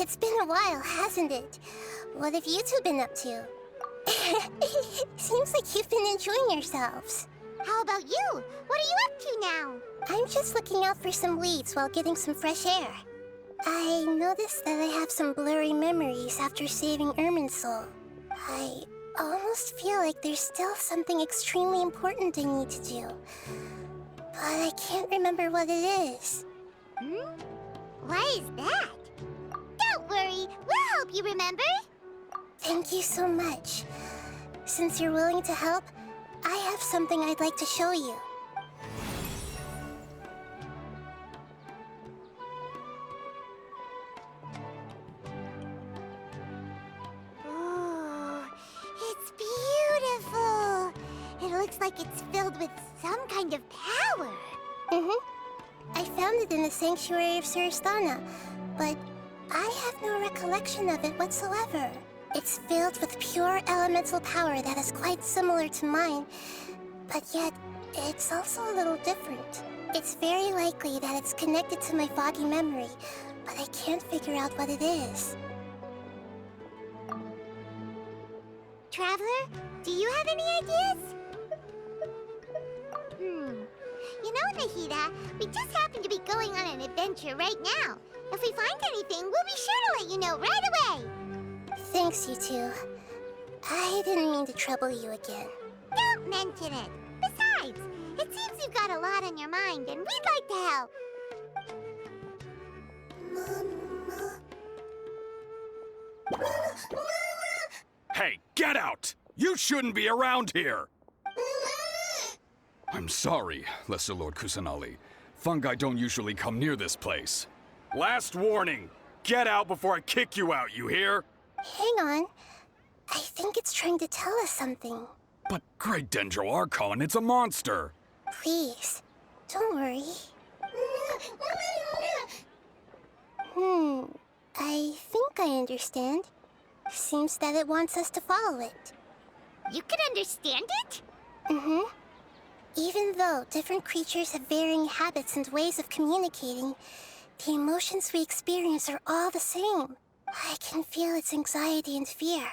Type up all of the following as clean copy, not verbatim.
It's been a while, hasn't it? What have you two been up to? Seems like you've been enjoying yourselves. How about you? What are you up to now? I'm just looking out for some leads while getting some fresh air. I noticed that I have some blurry memories after saving Irminsul. I almost feel like there's still something extremely important I need to do. But I can't remember what it is. Why is that? Don't worry, we'll help you remember. Thank you so much. Since you're willing to help, I have something I'd like to show you. Oh, it's beautiful. It looks like it's filled with some kind of power. I found it in the sanctuary of Suristana, but I have no recollection of it whatsoever. It's filled with pure elemental power that is quite similar to mine, but yet it's also a little different. It's very likely that it's connected to my foggy memory, but I can't figure out what it is. Traveler, do you have any ideas? You know, Nahida, we just happen to be going on an adventure right now. If we find anything, we'll be sure to let you know right away. Thanks, you two. I didn't mean to trouble you again. Don't mention it. Besides, it seems you've got a lot on your mind, and we'd like to help. Hey, get out! You shouldn't be around here! I'm sorry, Lesser Lord Kusanali. Fungi don't usually come near this place. Last warning! Get out before I kick you out, you hear? Hang on. I think it's trying to tell us something. But Great Dendro Archon, it's a monster! Please, don't worry. I think I understand. Seems that it wants us to follow it. You can understand it? Even though different creatures have varying habits and ways of communicating, the emotions we experience are all the same. I can feel its anxiety and fear.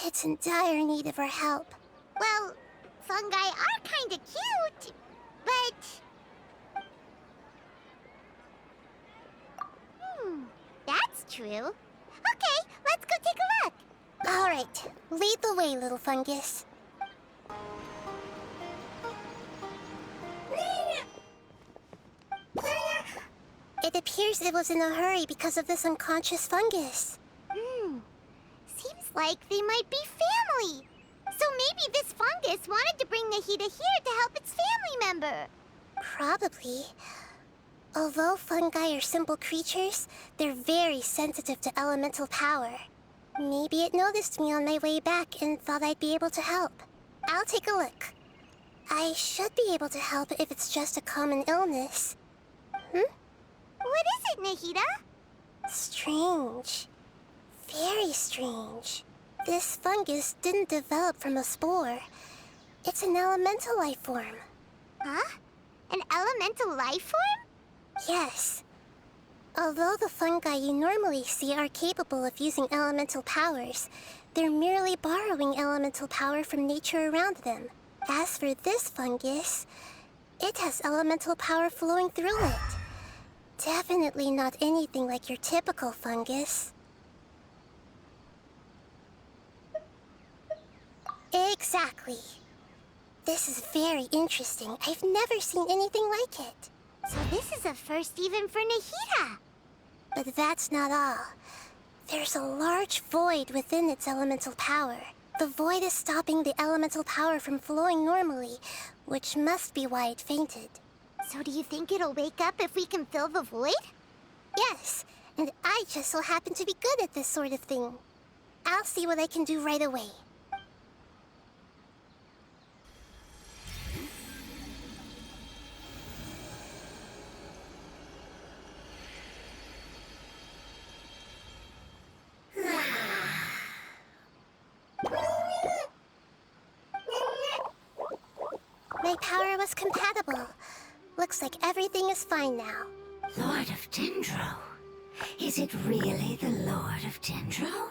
It's in dire need of our help. Well, fungi are kinda cute, but... that's true. Okay, let's go take a look. All right, lead the way, little fungus. It appears it was in a hurry because of this unconscious fungus. Seems like they might be family. So maybe this fungus wanted to bring Nahida here to help its family member. Probably. Although fungi are simple creatures, they're very sensitive to elemental power. Maybe it noticed me on my way back and thought I'd be able to help. I'll take a look. I should be able to help if it's just a common illness. What is it, Nahida? Strange. Very strange. This fungus didn't develop from a spore. It's an elemental life form. Huh? An elemental life form? Yes. Although the fungi you normally see are capable of using elemental powers, they're merely borrowing elemental power from nature around them. As for this fungus, it has elemental power flowing through it. Definitely not anything like your typical fungus. Exactly. This is very interesting. I've never seen anything like it. So this is a first even for Nahida. But that's not all. There's a large void within its elemental power. The void is stopping the elemental power from flowing normally, which must be why it fainted. So do you think it'll wake up if we can fill the void? Yes, and I just so happen to be good at this sort of thing. I'll see what I can do right away. My power was compatible. Looks like everything is fine now. Lord of Dendro, Is it really the Lord of Dendro?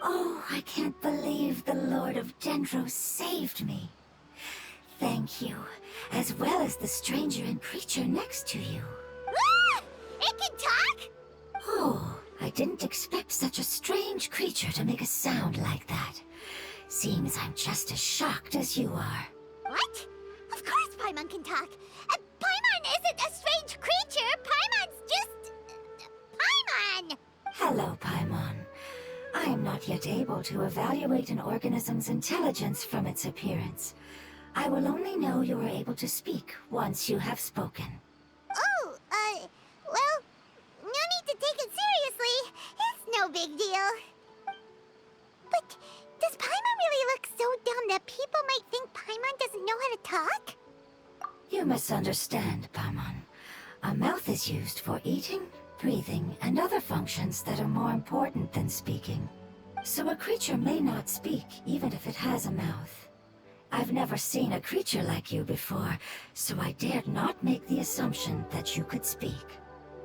Oh, I can't believe the Lord of Dendro saved me. Thank you, as well as the stranger and creature next to you. Ah! It can talk? Oh, I didn't expect such a strange creature to make a sound like that. Seems I'm just as shocked as you are. What? Of course Paimon can talk. Paimon isn't a strange creature. Paimon's just... Paimon! Hello, Paimon. I am not yet able to evaluate an organism's intelligence from its appearance. I will only know you are able to speak once you have spoken. Oh, well, no need to take it seriously. It's no big deal. But does Paimon really look so dumb that people might think Paimon doesn't know how to talk? You misunderstand, Paimon. A mouth is used for eating, breathing, and other functions that are more important than speaking. So a creature may not speak, even if it has a mouth. I've never seen a creature like you before, so I dared not make the assumption that you could speak.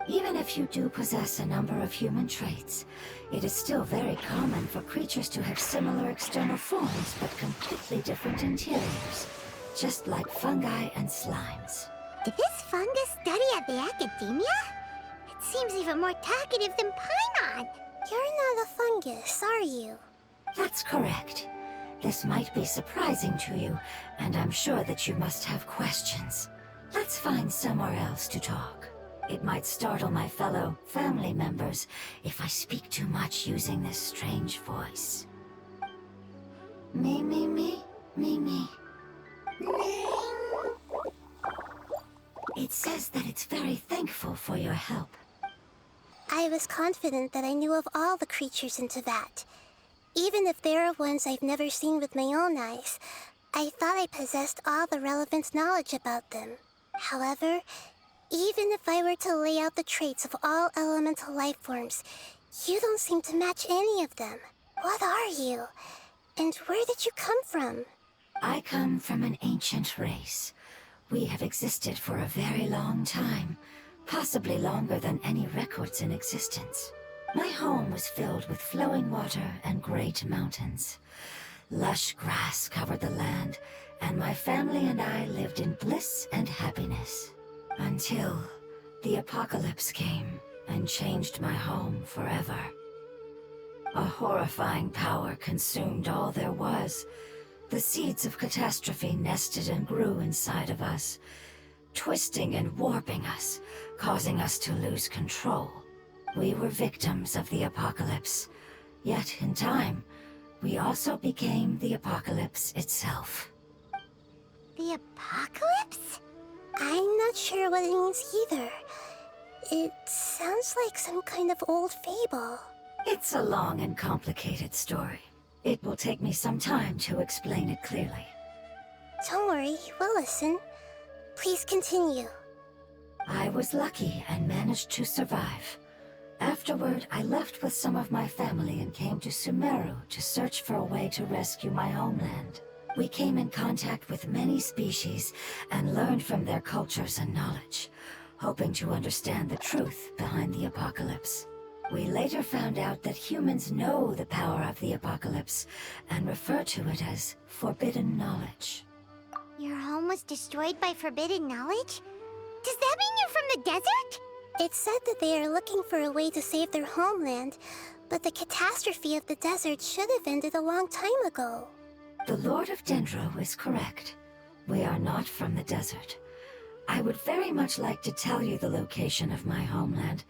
Even if you do possess a number of human traits, it is still very common for creatures to have similar external forms but completely different interiors, just like fungi and slimes. Did this fungus study at the academia? It seems even more talkative than Paimon. You're not a fungus, are you? That's correct. This might be surprising to you, and I'm sure that you must have questions. Let's find somewhere else to talk. It might startle my fellow family members if I speak too much using this strange voice. Me, me, me, me, me. It says that it's very thankful for your help. I was confident that I knew of all the creatures in Teyvat. Even if there are ones I've never seen with my own eyes, I thought I possessed all the relevant knowledge about them. However, even if I were to lay out the traits of all elemental life forms, you don't seem to match any of them. What are you? And where did you come from? I come from an ancient race. We have existed for a very long time, possibly longer than any records in existence. My home was filled with flowing water and great mountains. Lush grass covered the land, and my family and I lived in bliss and happiness. Until the apocalypse came and changed my home forever. A horrifying power consumed all there was. The seeds of catastrophe nested and grew inside of us, twisting and warping us, causing us to lose control. We were victims of the apocalypse, yet in time, we also became the apocalypse itself. The apocalypse? I'm not sure what it means either. It sounds like some kind of old fable. It's a long and complicated story. It will take me some time to explain it clearly. Don't worry, we'll listen. Please continue. I was lucky and managed to survive. Afterward, I left with some of my family and came to Sumeru to search for a way to rescue my homeland. We came in contact with many species and learned from their cultures and knowledge, hoping to understand the truth behind the apocalypse. We later found out that humans know the power of the apocalypse and refer to it as forbidden knowledge. Your home was destroyed by forbidden knowledge? Does that mean you're from the desert? It said that they are looking for a way to save their homeland, but the catastrophe of the desert should have ended a long time ago. The Lord of Dendro is correct. We are not from the desert. I would very much like to tell you the location of my homeland,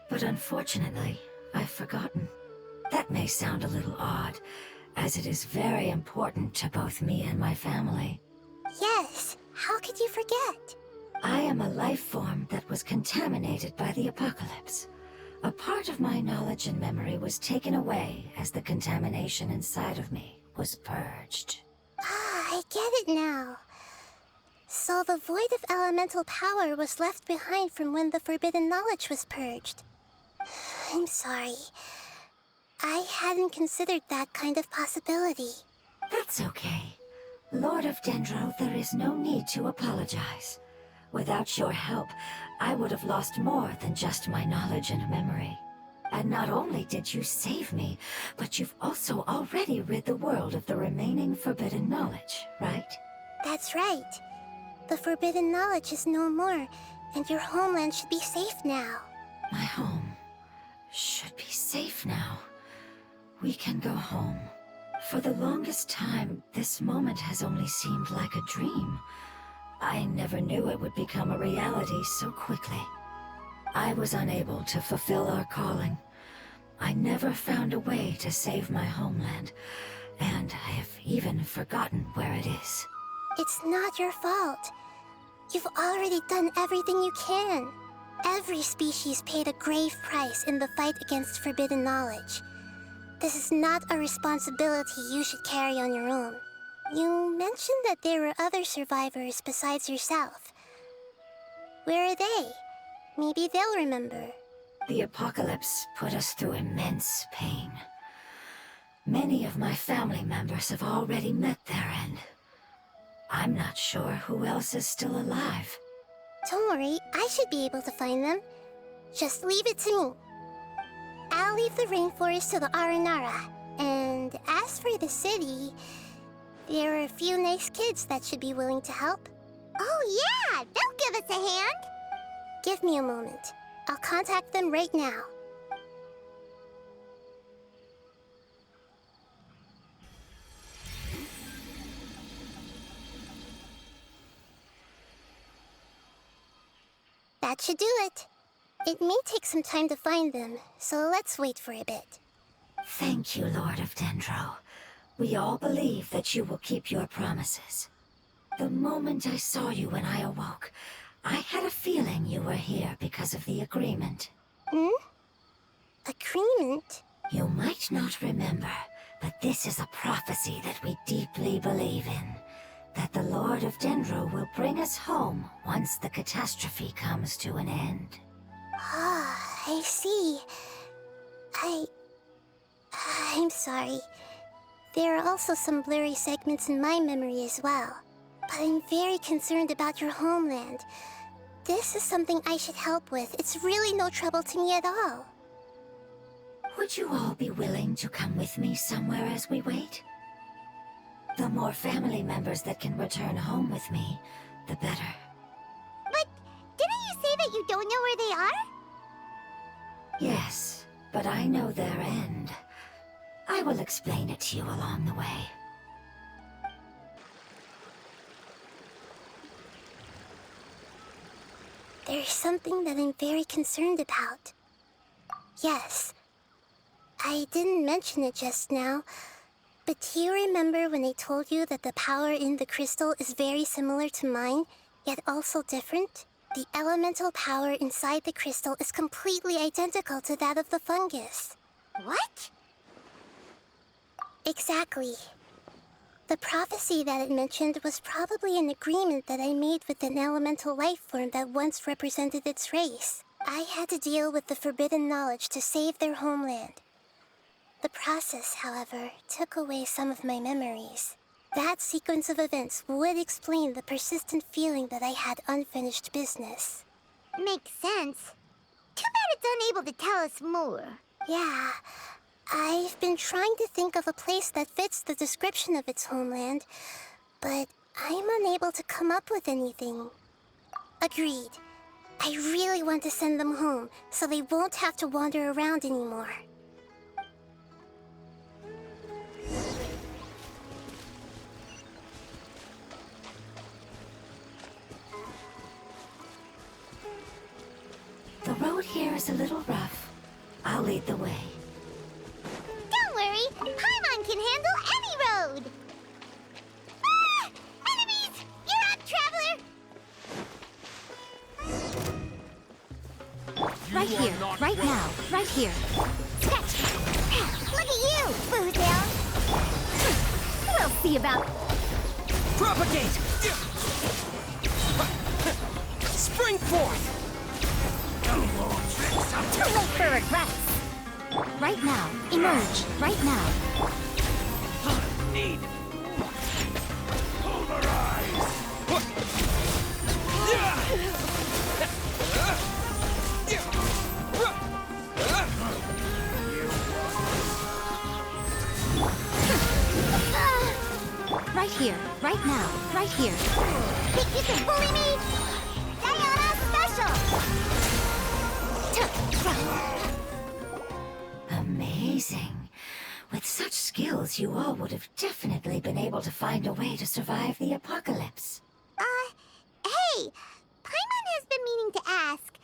but unfortunately, I've forgotten. That may sound a little odd, as it is very important to both me and my family. Yes, how could you forget? I am a life form that was contaminated by the apocalypse. A part of my knowledge and memory was taken away as the contamination inside of me was purged. Ah, I get it now. So the void of elemental power was left behind from when the forbidden knowledge was purged. I'm sorry. I hadn't considered that kind of possibility. That's okay. Lord of Dendro, there is no need to apologize. Without your help, I would have lost more than just my knowledge and memory. And not only did you save me, but you've also already rid the world of the remaining forbidden knowledge, right? That's right. The forbidden knowledge is no more, and your homeland should be safe now. My home should be safe now. We can go home. For the longest time, this moment has only seemed like a dream. I never knew it would become a reality so quickly. I was unable to fulfill our calling. I never found a way to save my homeland, and I have even forgotten where it is. It's not your fault. You've already done everything you can. Every species paid a grave price in the fight against forbidden knowledge. This is not a responsibility you should carry on your own. You mentioned that there were other survivors besides yourself. Where are they? Maybe they'll remember. The apocalypse put us through immense pain. Many of my family members have already met their end. I'm not sure who else is still alive. Don't worry, I should be able to find them. Just leave it to me. I'll leave the rainforest to the Aranara. And as for the city, there are a few nice kids that should be willing to help. Oh yeah, they'll give us a hand. Give me a moment. I'll contact them right now. That should do it. It may take some time to find them, so let's wait for a bit. Thank you, Lord of Dendro. We all believe that you will keep your promises. The moment I saw you when I awoke, I had a feeling you were here because of the agreement. Agreement? You might not remember, but this is a prophecy that we deeply believe in. That the Lord of Dendro will bring us home once the catastrophe comes to an end. Ah, I see. I'm sorry. There are also some blurry segments in my memory as well. But I'm very concerned about your homeland. This is something I should help with. It's really no trouble to me at all. Would you all be willing to come with me somewhere as we wait? The more family members that can return home with me, the better. But didn't you say that you don't know where they are? Yes, but I know their end. I will explain it to you along the way. There's something that I'm very concerned about. Yes, I didn't mention it just now, but do you remember when I told you that the power in the crystal is very similar to mine, yet also different? The elemental power inside the crystal is completely identical to that of the fungus. What? Exactly. The prophecy that it mentioned was probably an agreement that I made with an elemental life form that once represented its race. I had to deal with the forbidden knowledge to save their homeland. The process, however, took away some of my memories. That sequence of events would explain the persistent feeling that I had unfinished business. Makes sense. Too bad it's unable to tell us more. Yeah, I've been trying to think of a place that fits the description of its homeland, but I'm unable to come up with anything. Agreed. I really want to send them home, so they won't have to wander around anymore. The road here is a little rough. I'll lead the way. Don't worry, Paimon can handle any road! Ah! Enemies! You're up, traveler! Right here, right now, right here. Sketch! Look at you, Bootail! We'll see about... Propagate! Spring forth! Too late for regrets! Right now, emerge, right now. Need. Pulverize! Right here, right now, right here. Think you can bully me? Diana Special! Amazing. With such skills, you all would have definitely been able to find a way to survive the apocalypse. Hey! Paimon has been meaning to ask.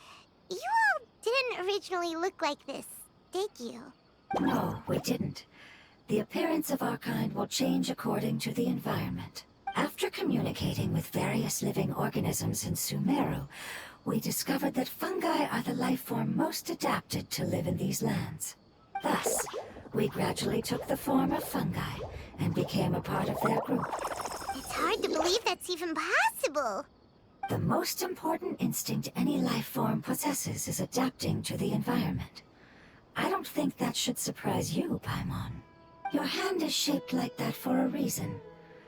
You all didn't originally look like this, did you? No, we didn't. The appearance of our kind will change according to the environment. After communicating with various living organisms in Sumeru, we discovered that fungi are the life form most adapted to live in these lands. Thus, we gradually took the form of fungi and became a part of their group. It's hard to believe that's even possible. The most important instinct any life form possesses is adapting to the environment. I don't think that should surprise you, Paimon. Your hand is shaped like that for a reason,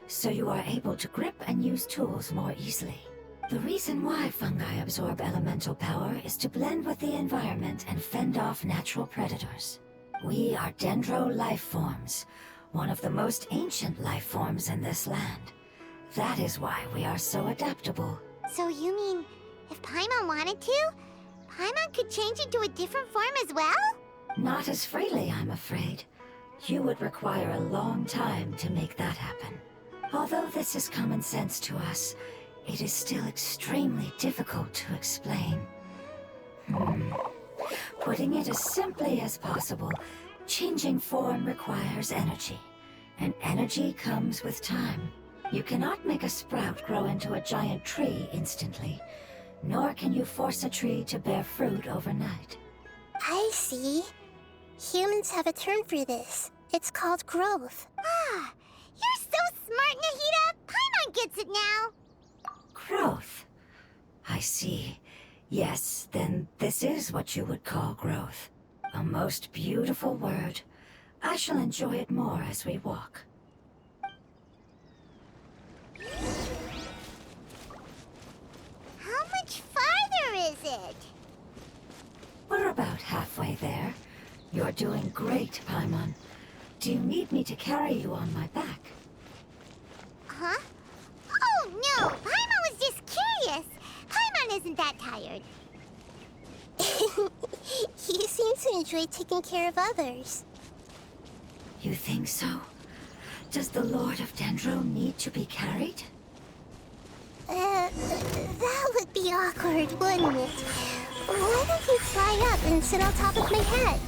so you are able to grip and use tools more easily. The reason why fungi absorb elemental power is to blend with the environment and fend off natural predators. We are dendro life forms, one of the most ancient life forms in this land. That is why we are so adaptable. So you mean, if Paimon wanted to, Paimon could change into a different form as well? Not as freely, I'm afraid. You would require a long time to make that happen. Although this is common sense to us, it is still extremely difficult to explain. Putting it as simply as possible, changing form requires energy, and energy comes with time. You cannot make a sprout grow into a giant tree instantly, nor can you force a tree to bear fruit overnight. I see. Humans have a term for this. It's called growth. Ah, you're so smart, Nahida! Paimon gets it now! Growth. I see. Yes, then this is what you would call growth. A most beautiful word. I shall enjoy it more as we walk. How much farther is it? We're about halfway there. You're doing great, Paimon. Do you need me to carry you on my back? Huh? Oh, no! Paimon was just curious! Paimon isn't that tired. You seem to enjoy taking care of others. You think so? Does the Lord of Dendro need to be carried? That would be awkward, wouldn't it? Why don't you fly up and sit on top of my head?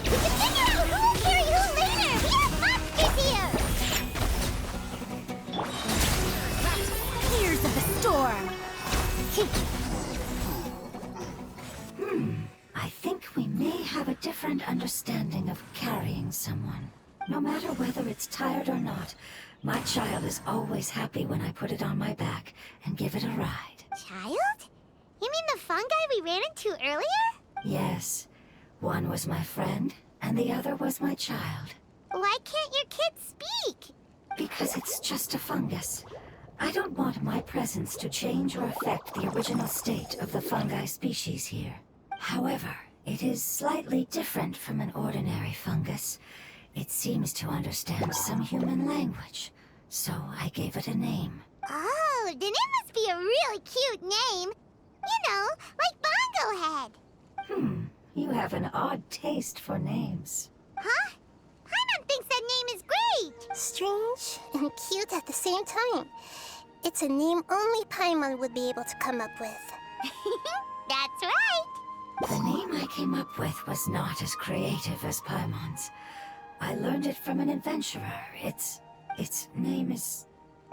We can figure out who will carry who later! We have monsters here! Tears of the storm. I think we may have a different understanding of carrying someone. No matter whether it's tired or not, my child is always happy when I put it on my back and give it a ride. Child? You mean the fungi we ran into earlier? Yes, one was my friend, and the other was my child. Why can't your kid speak? Because it's just a fungus. I don't want my presence to change or affect the original state of the fungi species here. However, it is slightly different from an ordinary fungus. It seems to understand some human language, so I gave it a name. Oh, then it must be a really cute name. You know, like Bongo Head. You have an odd taste for names. Huh? Paimon thinks that name is great. Strange and cute at the same time. It's a name only Paimon would be able to come up with. That's right. The name I came up with was not as creative as Paimon's. I learned it from an adventurer. Its name is...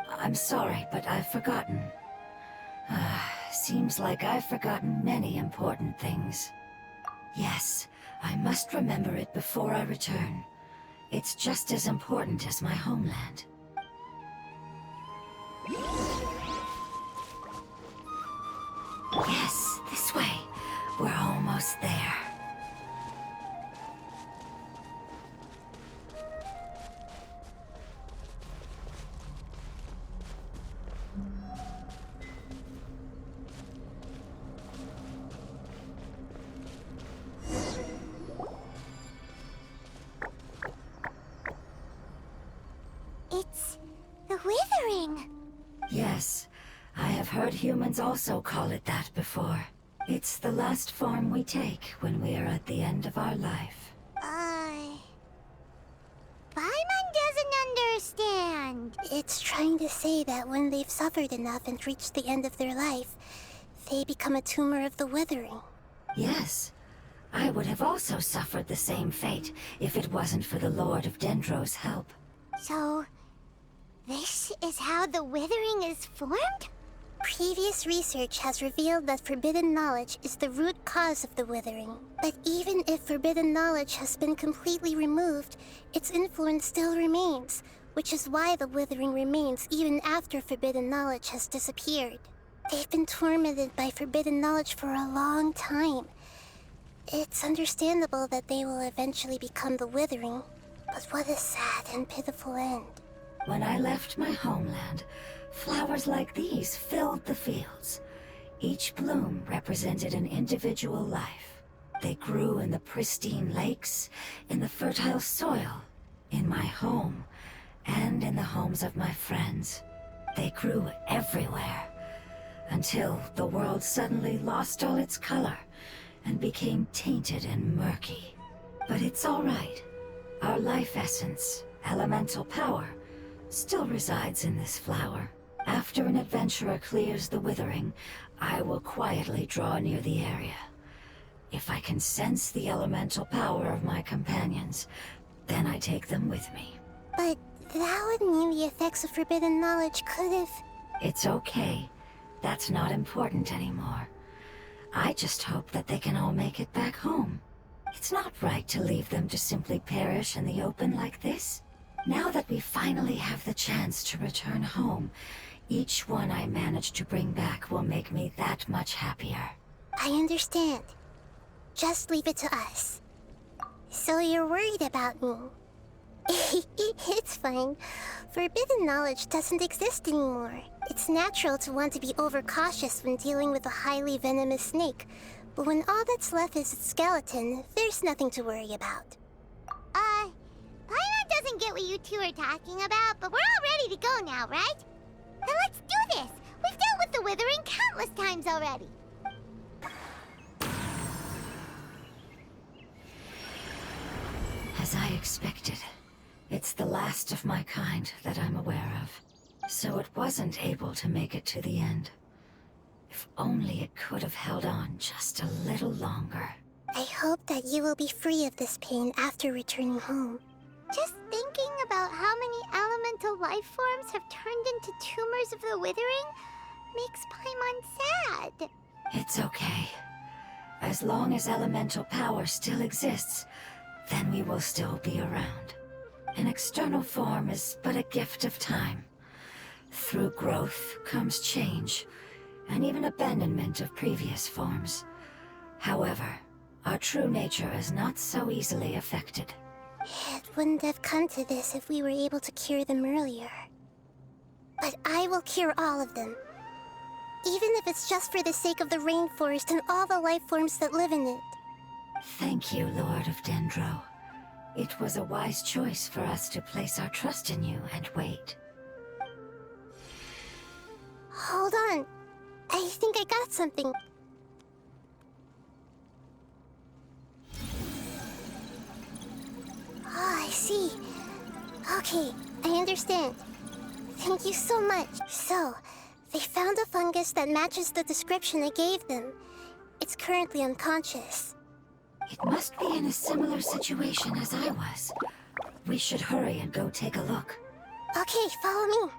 I'm sorry, but I've forgotten. Seems like I've forgotten many important things. Yes, I must remember it before I return. It's just as important as my homeland. Yes, this way. We're almost there. The Withering! Yes, I have heard humans also call it that before. It's the last form we take when we are at the end of our life. Paimon doesn't understand. It's trying to say that when they've suffered enough and reached the end of their life, they become a tumor of the Withering. Yes, I would have also suffered the same fate if it wasn't for the Lord of Dendro's help. So, this is how the Withering is formed? Previous research has revealed that forbidden knowledge is the root cause of the Withering. But even if forbidden knowledge has been completely removed, its influence still remains, which is why the Withering remains even after forbidden knowledge has disappeared. They've been tormented by forbidden knowledge for a long time. It's understandable that they will eventually become the Withering, but what a sad and pitiful end. When I left my homeland, flowers like these filled the fields. Each bloom represented an individual life. They grew in the pristine lakes, in the fertile soil, in my home, and in the homes of my friends. They grew everywhere, until the world suddenly lost all its color and became tainted and murky. But it's all right. Our life essence, elemental power, still resides in this flower. After an adventurer clears the Withering, I will quietly draw near the area. If I can sense the elemental power of my companions, then I take them with me. But that would mean the effects of forbidden knowledge could have... It's okay. That's not important anymore. I just hope that they can all make it back home. It's not right to leave them to simply perish in the open like this. Now that we finally have the chance to return home, each one I manage to bring back will make me that much happier. I understand. Just leave it to us. So you're worried about me? It's fine. Forbidden knowledge doesn't exist anymore. It's natural to want to be overcautious when dealing with a highly venomous snake, but when all that's left is its skeleton, there's nothing to worry about. Paimon doesn't get what you two are talking about, but we're all ready to go now, right? Then let's do this! We've dealt with the Withering countless times already! As I expected, it's the last of my kind that I'm aware of. So it wasn't able to make it to the end. If only it could have held on just a little longer. I hope that you will be free of this pain after returning home. Just thinking about how many elemental life forms have turned into tumors of the Withering makes Paimon sad. It's okay. As long as elemental power still exists, then we will still be around. An external form is but a gift of time. Through growth comes change, and even abandonment of previous forms. However, our true nature is not so easily affected. It wouldn't have come to this if we were able to cure them earlier. But I will cure all of them. Even if it's just for the sake of the rainforest and all the life forms that live in it. Thank you, Lord of Dendro. It was a wise choice for us to place our trust in you and wait. Hold on. I think I got something. Oh, I see. Okay, I understand. Thank you so much. So, they found a fungus that matches the description I gave them. It's currently unconscious. It must be in a similar situation as I was. We should hurry and go take a look. Okay, follow me.